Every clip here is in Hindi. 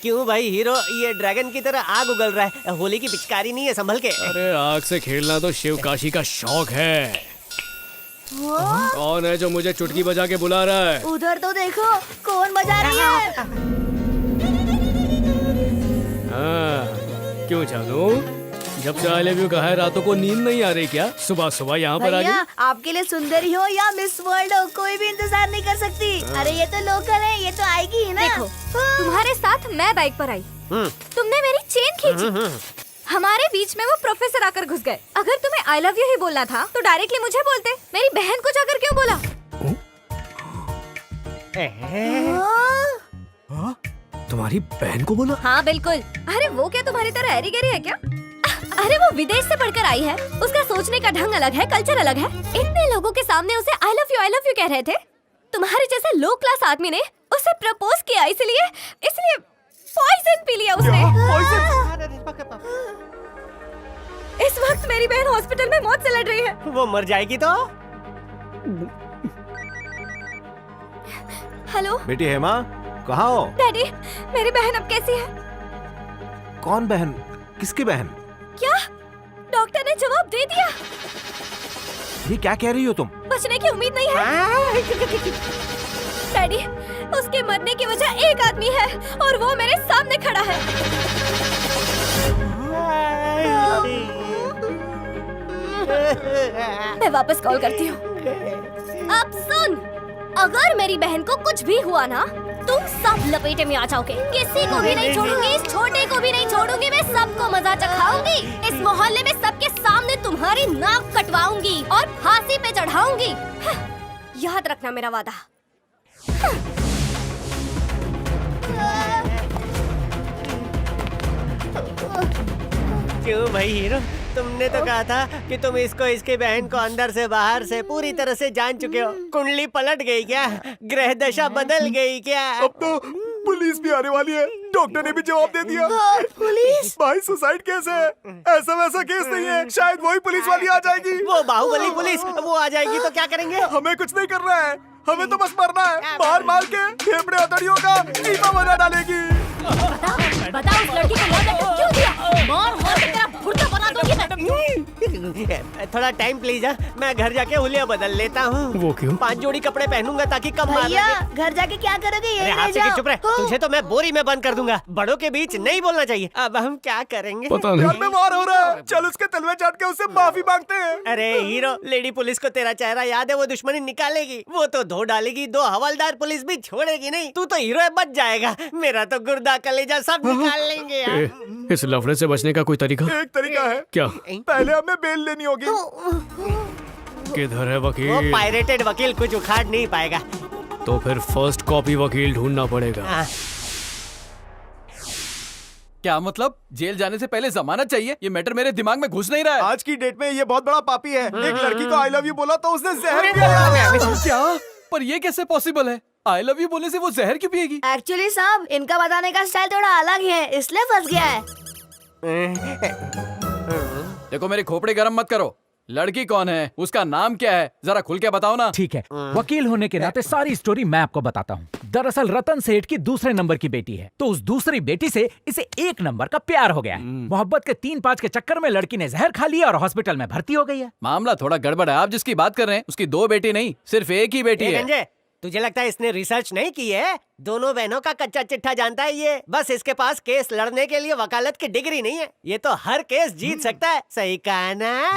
क्यों भाई हीरो, ये ड्रैगन की तरह आग उगल रहा है। होली की पिचकारी नहीं है, संभल के। अरे आग से खेलना तो शिव काशी का शौक है। कौन है जो मुझे चुटकी बजा के बुला रहा है? उधर तो देखो, कौन बजा रही है? हाँ, क्यों जानू? जब से आई लव यू कहा है रातों को नींद नहीं आ रही क्या? सुबह सुबह यहाँ पर आ भैया, गई? आपके लिए सुंदरी हो या मिस वर्ल्ड हो, कोई भी इंतजार नहीं कर सकती। अरे ये तो लोकल है, ये तो आएगी ही ना। देखो, तुम्हारे साथ मैं बाइक पर आई, तुमने मेरी चेन खींची, हमारे बीच में वो प्रोफेसर आकर घुस गए। अगर तुम्हें आई लव यू ही बोलना था तो डायरेक्टली मुझे बोलते, मेरी बहन को जाकर क्यों बोला? तुम्हारी बहन को बोला? हाँ बिल्कुल। अरे वो क्या तुम्हारी तरह एरी गरी है क्या? अरे वो विदेश से पढ़कर आई है, उसका सोचने का ढंग अलग है, कल्चर अलग है। इतने लोगों के सामने उसे आई लव यू कह रहे थे। तुम्हारे जैसे लो क्लास आदमी ने उसे प्रपोज किया, इसलिए पॉइजन पी लिया उसने। इस वक्त मेरी बहन हॉस्पिटल में मौत से लड़ रही है। वो मर जाएगी तो? हेलो बेटी हेमा, कहाँ हो? डैडी, मेरी बहन अब कैसी है? कौन बहन? किसकी बहन? क्या? डॉक्टर ने जवाब दे दिया। ये क्या कह रही हो तुम? बचने की उम्मीद नहीं है। डैडी, उसके मरने की वजह एक आदमी है और वो मेरे सामने खड़ा है। मैं वापस कॉल करती हूँ। अब सुन, अगर मेरी बहन को कुछ भी हुआ ना, तुम सब लपेटे में आ जाओगे। किसी को भी नहीं छोड़ूंगी, इस छोटे को भी नहीं छोड़ूंगी। मैं सबको मजा चखाऊंगी। इस मोहल्ले में सबके सामने तुम्हारी नाक कटवाऊंगी और फांसी पे चढ़ाऊंगी। याद रखना मेरा वादा। क्यों भाई हीरो, तुमने तो कहा था कि तुम इसको, इसकी बहन को अंदर से बाहर से पूरी तरह से जान चुके हो। कुंडली पलट गई क्या? ग्रह दशा बदल गई क्या? अब तो पुलिस भी आने वाली है। डॉक्टर ने भी जवाब दे दिया। पुलिस? भाई सुसाइड केस है, ऐसा वैसा केस नहीं है। शायद वही पुलिस वाली आ जाएगी। वो बाहुबली पुलिस, वो आ जाएगी तो क्या करेंगे? हमें कुछ नहीं करना है, हमें तो बस मरना है। मार मार के फेफड़े अतड़ियों का कीमा बना डालेगी। बता उस लड़की को मौत क्यों दिया? मार मार के तेरा भुर्ता बना दूंगी मैं। थोड़ा टाइम प्लीज, मैं घर जाके हुलिया बदल लेता हूँ। वो क्यों? 5 जोड़ी कपड़े पहनूंगा ताकि कम मार भैया, लगे। घर जाके क्या करोगे? अरे ये हाथ ले से जाओ। चुप रहे, तुझे तो मैं बोरी में बंद कर दूंगा। बड़ों के बीच नहीं बोलना चाहिए। अब हम क्या करेंगे? पता घर नहीं। में वार हो रहा है, चल उसके तलवे चाट के उससे माफी मांगते हैं। अरे हीरो, लेडी पुलिस को तेरा चेहरा याद है? वो दुश्मनी निकालेगी, वो तो धो डालेगी। 2 हवलदार पुलिस भी छोड़ेगी नहीं। तू तो हीरो है, बच जाएगा। मेरा तो गुर्दा कलेजा सब निकाल लेंगे यार। इस लफड़े से बचने का कोई तरीका? एक तरीका है, क्या? पहले हमें बेल लेनी होगी। किधर है वो वकील? पायरेटेड वकील कुछ उखाड़ नहीं पाएगा। तो फिर फर्स्ट कॉपी वकील ढूंढना पड़ेगा। हाँ। क्या मतलब? जेल जाने से पहले जमानत चाहिए? ये मैटर मेरे दिमाग में घुस नहीं रहा है। आज की डेट में ये बहुत बड़ा पापी है। एक लड़की को आई लव यू बोला तो उसने जहर पिया। क्या? पर ये कैसे पॉसिबल है? आई लव यू बोलने से वो जहर क्यों पिएगी? एक्चुअली साहब, इनका बताने का स्टाइल थोड़ा अलग है, इसलिए फंस गया है। देखो, मेरी खोपड़ी गरम मत करो। लड़की कौन है, उसका नाम क्या है, जरा खुल के बताओ ना। ठीक है, वकील होने के नाते सारी स्टोरी मैं आपको बताता हूँ। दरअसल रतन सेठ की दूसरे नंबर की बेटी है, तो उस दूसरी बेटी से इसे 1 नंबर का प्यार हो गया है। मोहब्बत के 3-5 के चक्कर में लड़की ने जहर खा लिया और हॉस्पिटल में भर्ती हो गई है। मामला थोड़ा गड़बड़ है। आप जिसकी बात कर रहे हैं उसकी 2 बेटी नहीं, सिर्फ एक ही बेटी है। गंजे, तुझे लगता है इसने रिसर्च नहीं की है? दोनों बहनों का कच्चा चिट्ठा जानता है ये। बस इसके पास केस लड़ने के लिए वकालत की डिग्री नहीं है। ये तो हर केस जीत सकता है। सही कहा ना?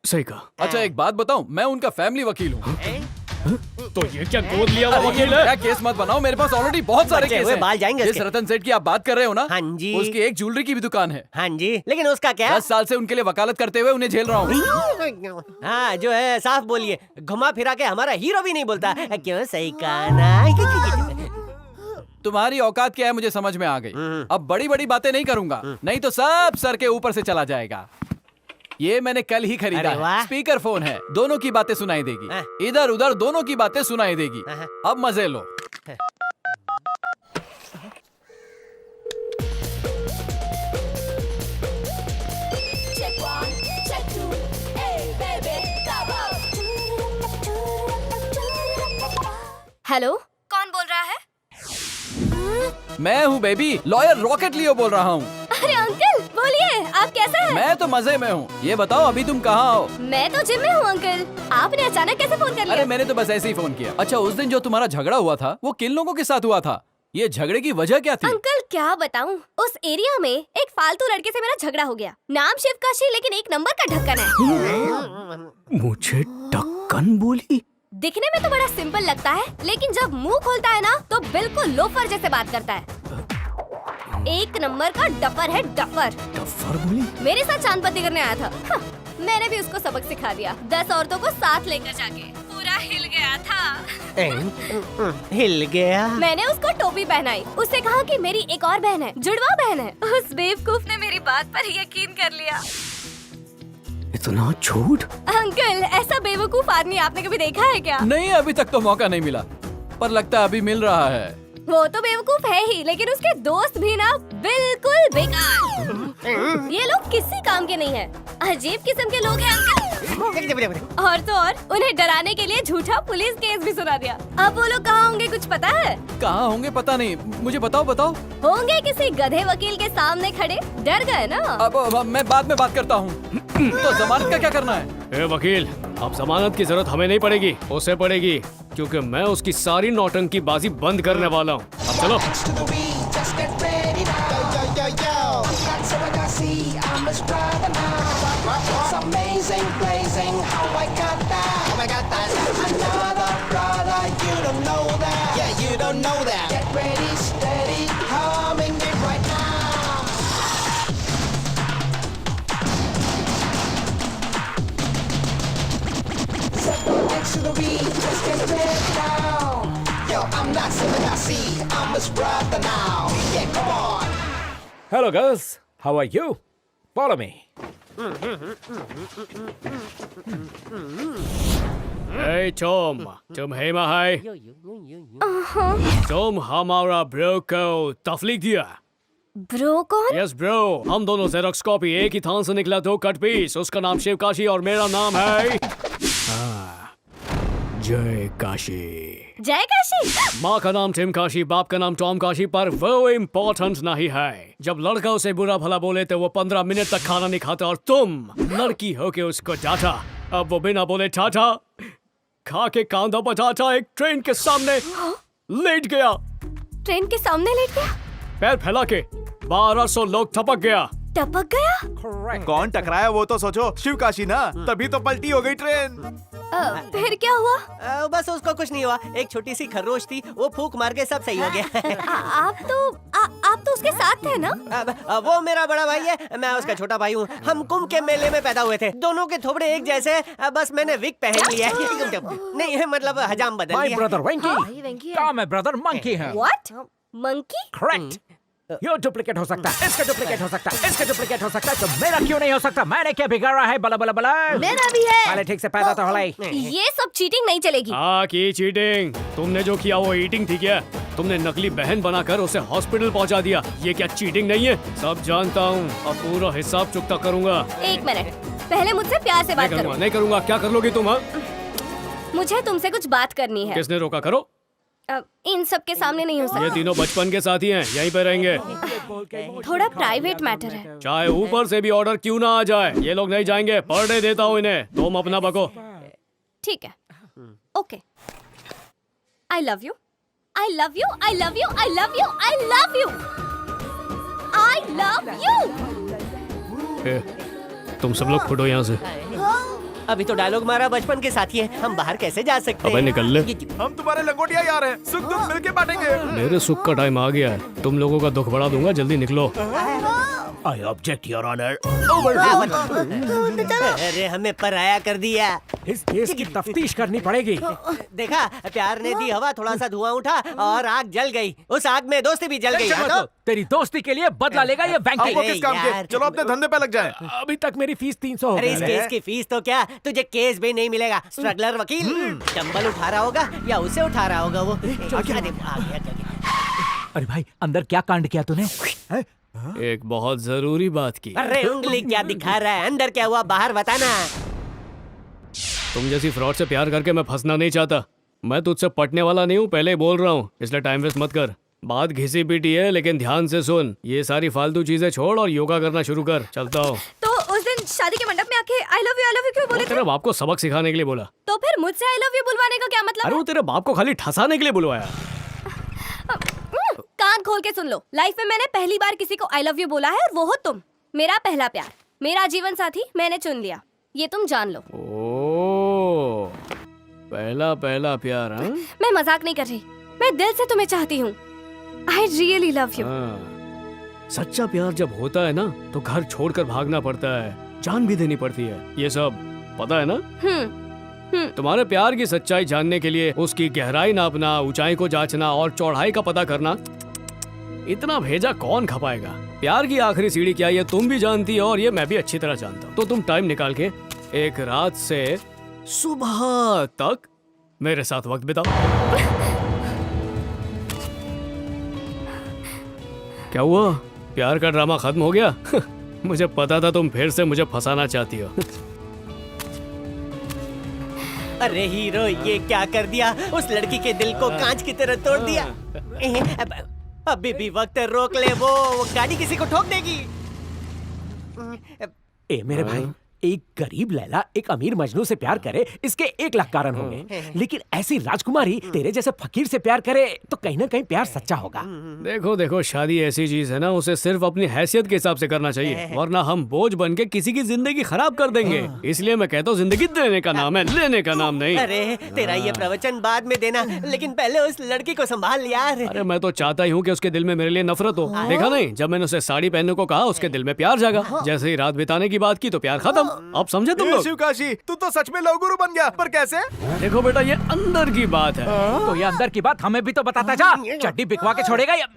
सही कहा। अच्छा एक बात बताऊं, मैं उनका फैमिली वकील हूँ। तो ये क्या गोद लिया हुआ वकील है? क्या केस मत बनाओ, मेरे पास ऑलरेडी बहुत सारे बचे केस हुए हैं। बाल जाएंगे जिस उसके। रतन सेठ की आप बात कर रहे हो ना, हाँ जी। उसकी एक ज्वेलरी की भी दुकान है। हाँ जी, लेकिन उसका क्या? 10 साल से उनके लिए वकालत करते हुए उन्हें झेल रहा हूँ। हाँ जो है साफ बोलिए, घुमा फिरा के हमारा हीरो भी नहीं बोलता। क्यों? सही कहा ना? तुम्हारी औकात क्या है मुझे समझ में आ गई। अब बड़ी बड़ी बातें नहीं करूंगा, नहीं तो सब सर के ऊपर से चला जाएगा। ये मैंने कल ही खरीदा अरे वाह। है। स्पीकर फोन है, दोनों की बातें सुनाई देगी। इधर उधर दोनों की बातें सुनाई देगी। अब मजे लो। हेलो, कौन बोल रहा है? मैं हूँ बेबी, लॉयर रॉकेट लियो बोल रहा हूँ। अरे अंकल बोलिए, आप कैसे हैं? मैं तो मजे में हूँ। ये बताओ अभी तुम कहाँ हो? मैं तो जिम में हूँ अंकल। आपने अचानक कैसे फोन कर अरे लिया? मैंने तो बस ऐसे ही फोन किया। अच्छा, उस दिन जो तुम्हारा झगड़ा हुआ था वो किन लोगों के साथ हुआ था? ये झगड़े की वजह क्या थी? अंकल क्या बताऊं, उस एरिया में एक फालतू लड़के से मेरा झगड़ा हो गया। नाम शिवकाशी, लेकिन एक नंबर का ढक्कन है। मुझे ढक्कन बोली? दिखने में तो बड़ा सिंपल लगता है, लेकिन जब मुंह खोलता है ना तो बिल्कुल लोफर जैसे बात करता है। एक नंबर का डफर है, डफर। डफर बोली? मेरे साथ चांदपत्ती करने आया था। हाँ, मैंने भी उसको सबक सिखा दिया। 10 औरतों को साथ लेकर जाके पूरा हिल गया था। हिल गया। मैंने उसको टोपी पहनाई, उससे कहा कि मेरी एक और बहन है, जुड़वा बहन है। उस बेवकूफ ने मेरी बात पर यकीन कर लिया। इतना झूठ? अंकल, ऐसा बेवकूफ आदमी आपने कभी देखा है क्या? नहीं, अभी तक तो मौका नहीं मिला, पर लगता है अभी मिल रहा है। वो तो बेवकूफ है ही, लेकिन उसके दोस्त भी ना बिल्कुल बेकार। ये लोग किसी काम के नहीं है, अजीब किस्म के लोग हैं अंकल। और तो और उन्हें डराने के लिए झूठा पुलिस केस भी सुना दिया। अब वो लोग कहाँ होंगे कुछ पता है? कहाँ होंगे पता नहीं, मुझे बताओ बताओ। होंगे किसी गधे वकील के सामने खड़े, डर गए ना। अब मैं बाद में बात करता हूँ। तो जमानत का क्या करना है? ए वकील, अब जमानत की जरूरत हमें नहीं पड़ेगी, उसे पड़ेगी, क्योंकि मैं उसकी सारी नौटंकी बाजी बंद करने वाला हूँ। अब चलो। Hello girls, how are you? Follow me. ए तुम हेमा है? तुम हमारा ब्रो को तफलीक दिया? ब्रो कौन? यस ब्रो, हम दोनों जेरोक्स कॉपी, एक ही थान से निकला 2 कट पीस। उसका नाम शिवकाशी और मेरा नाम है जय काशी। जय काशी। माँ का नाम टिम काशी, बाप का नाम टॉम काशी, पर वो इम्पोर्टेंट नहीं है। जब लड़का उसे बुरा भला बोले तो वो 15 मिनट तक खाना नहीं खाता, और तुम लड़की हो के उसको डांटा। अब वो बिना बोले टाटा खा के कांदा बटाटा एक ट्रेन के सामने लेट गया। ट्रेन के सामने लेट गया? पैर फैला के 1200 लोग टपक गया। टपक गया? कौन टकराया वो तो सोचो। शिवकाशी ना, तभी तो पलटी हो गई ट्रेन। फिर क्या हुआ? बस उसको कुछ नहीं हुआ, एक छोटी सी खरगोश थी, वो फूंक मार के सब सही हो गया। आप तो उसके साथ थे ना? वो मेरा बड़ा भाई है, मैं उसका छोटा भाई हूँ। हम कुंभ के मेले में पैदा हुए थे, दोनों के थोबड़े एक जैसे, बस मैंने विग पहन लिया है। नहीं मतलब हजाम बदल My लिया। brother Venky. क्या मैं brother Monkey है? What? Monkey? Correct. ये डुप्लीकेट हो सकता है, इसका डुप्लीकेट हो सकता है, इसका डुप्लीकेट हो सकता है, तो मेरा क्यों नहीं हो सकता? मैंने क्या बिगाड़ा है? बला बला बला। मेरा भी है। पहले ठीक से पैदा तो होला ही। ये सब चीटिंग नहीं चलेगी। की चीटिंग? तुमने जो किया वो ईटिंग थी क्या? तुमने नकली बहन बनाकर उसे हॉस्पिटल पहुंचा दिया, ये क्या चीटिंग नहीं है? सब जानता हूँ, और पूरा हिसाब चुकता करूँगा। एक मिनट, पहले मुझसे प्यार से बात करो। नहीं करूँगा। क्या कर लोगी तुम? मुझे तुमसे कुछ बात करनी है। किसने रोका? करो। इन सब के सामने नहीं हो ये सकता। तीनों बचपन के साथी हैं, यहीं पे रहेंगे। थोड़ा प्राइवेट मैटर है। चाहे ऊपर से भी ऑर्डर क्यों ना आ जाए, ये लोग नहीं जाएंगे। पर डे देता हूँ इन्हें, तुम अपना बको। ठीक है, okay. I love you, I love you, I love you, I love you, I love you, I love you. तुम सब लोग फुटो यहाँ से। अभी तो डायलॉग मारा बचपन के साथी है, हम बाहर कैसे जा सकते अबे हैं? निकल ले। हम तुम्हारे लंगोटिया यार हैं, सुख दुख मिलके बांटेंगे। मेरे सुख का टाइम आ गया है, तुम लोगों का दुख बढ़ा दूंगा। जल्दी निकलो। I object, Your Honor. अरे हमें पराया कर दिया। इस केस की तफ्तीश करनी पड़ेगी। देखा, प्यार ने दी हवा, थोड़ा सा धुआं उठा और आग जल गई। उस आग में दोस्ती भी जल गई। हाँ तो? तेरी दोस्ती के लिए बदला लेगा ये अब वो वेंकी। किस काम के? यार। चलो अपने धंधे पे लग जाए। अभी तक मेरी फीस 300 हो अरे इस गई केस है। की फीस तो क्या, तुझे केस भी नहीं मिलेगा। स्ट्रगलर वकील डंबल उठा रहा होगा या उसे उठा रहा होगा वो। अरे, आ गया। अरे भाई, अंदर क्या कांड किया तूने? एक बहुत जरूरी बात की। अरे उंगली क्या दिखा रहा है? अंदर क्या हुआ बाहर बताना। तुम जैसी फ्रॉड से प्यार करके मैं फंसना नहीं चाहता। मैं तुझसे पटने वाला नहीं हूँ, पहले ही बोल रहा हूँ, इसलिए टाइम वेस्ट मत कर। बात घिसी पीटी है, लेकिन ध्यान से सुन। ये सारी फालतू चीजें छोड़ और योगा करना शुरू कर। चलता हूँ। तो उस दिन शादी के मंडप में आके आई लव यू क्यों बोले थे? तेरे बाप को सबक सिखाने के लिए बोला। तो फिर मुझसे आई लव यू बुलवाने का क्या मतलब अरे वो तेरे बाप को खाली ठसाने के लिए बुलवाया। कान खोल के सुन लो, लाइफ में मैंने पहली बार किसी को आई लव यू बोला है और वो हो तुम। मेरा पहला प्यार, मेरा जीवन साथी मैंने चुन लिया, ये तुम जान लो। ओ, पहला प्यार, हाँ? मैं मजाक नहीं कर रही, मैं दिल से तुम्हें चाहती हूँ। I really love you. सच्चा प्यार जब होता है ना तो घर छोड़कर भागना पड़ता है, जान भी देनी पड़ती है। ये सब पता है ना? तुम्हारे प्यार की सच्चाई जानने के लिए उसकी गहराई नापना, ऊंचाई को जांचना और चौड़ाई का पता करना, इतना भेजा कौन खपाएगा? प्यार की आखिरी सीढ़ी क्या ये तुम भी जानती हो और ये मैं भी अच्छी तरह जानता हूँ। तो तुम टाइम निकाल के एक रात से सुबह तक मेरे साथ वक्त बिताओ। क्या हुआ? प्यार का ड्रामा खत्म हो गया? मुझे पता था तुम फिर से मुझे फंसाना चाहती हो। अरे हीरो, ये क्या कर दिया? उस लड़की के दिल को कांच की तरह तोड़ दिया। अभी भी वक्त है, रोक ले, वो गाड़ी किसी को ठोक देगी। ए मेरे भाई, एक गरीब लैला एक अमीर मजनू से प्यार करे, इसके 1 लाख कारण होंगे, लेकिन ऐसी राजकुमारी तेरे जैसे फकीर से प्यार करे तो कहीं ना कहीं प्यार सच्चा होगा। देखो शादी ऐसी चीज है ना, उसे सिर्फ अपनी हैसियत के हिसाब से करना चाहिए, वरना हम बोझ बन के किसी की जिंदगी खराब कर देंगे। इसलिए मैं कहता हूँ जिंदगी देने का नाम है, लेने का नाम नहीं। अरे तेरा ये प्रवचन बाद में देना, लेकिन पहले उस लड़की को संभाल यार। अरे मैं तो चाहता ही हूँ कि उसके दिल में मेरे लिए नफरत हो। देखा नहीं, जब मैंने उसे साड़ी पहनने को कहा उसके दिल में प्यार जागा। जैसे ही रात बिताने की बात की तो प्यार खत्म। अब समझे तुम लोग? शिवकाशी, तू तो सच में लव गुरु बन गया, पर कैसे? देखो बेटा, ये अंदर की बात है। तो ये अंदर की बात हमें भी तो बताता जा। चड्डी बिकवा के छोड़ेगा या?